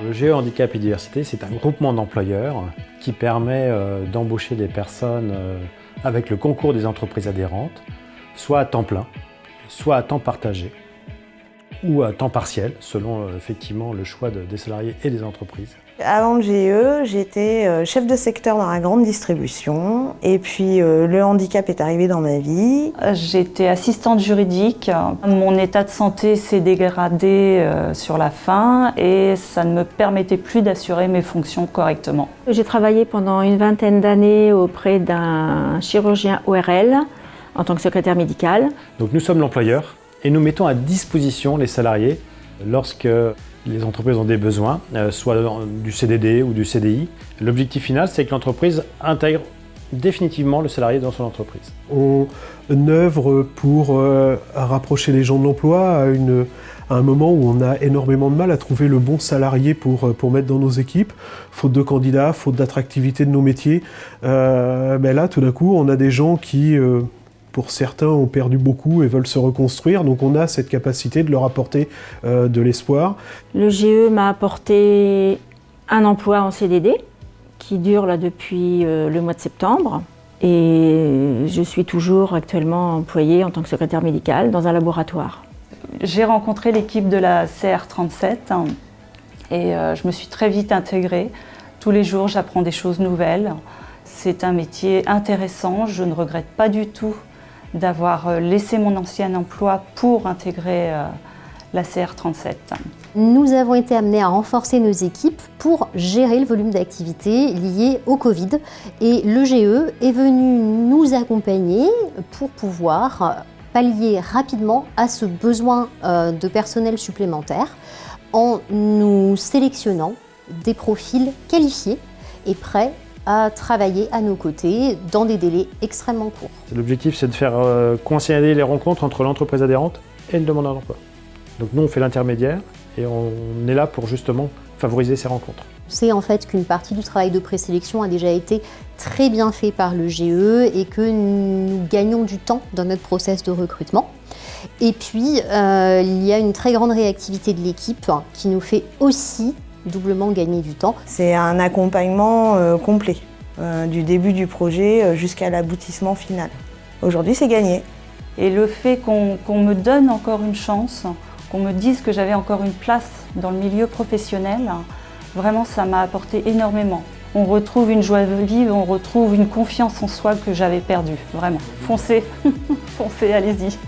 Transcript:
Le GE Handicap et Diversité, c'est un groupement d'employeurs qui permet d'embaucher des personnes avec le concours des entreprises adhérentes, soit à temps plein, soit à temps partagé, ou à temps partiel, selon effectivement le choix des salariés et des entreprises. Avant le GE, j'étais chef de secteur dans la grande distribution et puis le handicap est arrivé dans ma vie. J'étais assistante juridique. Mon état de santé s'est dégradé sur la fin et ça ne me permettait plus d'assurer mes fonctions correctement. J'ai travaillé pendant une vingtaine d'années auprès d'un chirurgien ORL en tant que secrétaire médicale. Donc nous sommes l'employeur et nous mettons à disposition les salariés lorsque les entreprises ont des besoins, soit du CDD ou du CDI. L'objectif final, c'est que l'entreprise intègre définitivement le salarié dans son entreprise. On œuvre pour rapprocher les gens de l'emploi à un moment où on a énormément de mal à trouver le bon salarié pour mettre dans nos équipes. Faute de candidats, faute d'attractivité de nos métiers. Là, tout d'un coup, on a des gens qui... pour certains, ont perdu beaucoup et veulent se reconstruire. Donc on a cette capacité de leur apporter de l'espoir. Le GE m'a apporté un emploi en CDD qui dure là depuis le mois de septembre. Et je suis toujours actuellement employée en tant que secrétaire médicale dans un laboratoire. J'ai rencontré l'équipe de la CR37 et je me suis très vite intégrée. Tous les jours, j'apprends des choses nouvelles. C'est un métier intéressant. Je ne regrette pas du tout d'avoir laissé mon ancien emploi pour intégrer la CR37. Nous avons été amenés à renforcer nos équipes pour gérer le volume d'activité lié au Covid. Et le GE est venu nous accompagner pour pouvoir pallier rapidement à ce besoin de personnel supplémentaire en nous sélectionnant des profils qualifiés et prêts à travailler à nos côtés dans des délais extrêmement courts. L'objectif, c'est de faire coïncider les rencontres entre l'entreprise adhérente et le demandeur d'emploi. Donc nous, on fait l'intermédiaire et on est là pour justement favoriser ces rencontres. C'est en fait qu'une partie du travail de présélection a déjà été très bien fait par le GE et que nous gagnons du temps dans notre process de recrutement. Et puis, il y a une très grande réactivité de l'équipe qui nous fait aussi doublement gagner du temps. C'est un accompagnement complet, du début du projet jusqu'à l'aboutissement final. Aujourd'hui, c'est gagné. Et le fait qu'on me donne encore une chance, qu'on me dise que j'avais encore une place dans le milieu professionnel, vraiment, ça m'a apporté énormément. On retrouve une joie vive, on retrouve une confiance en soi que j'avais perdue, vraiment. Foncez, foncez, allez-y.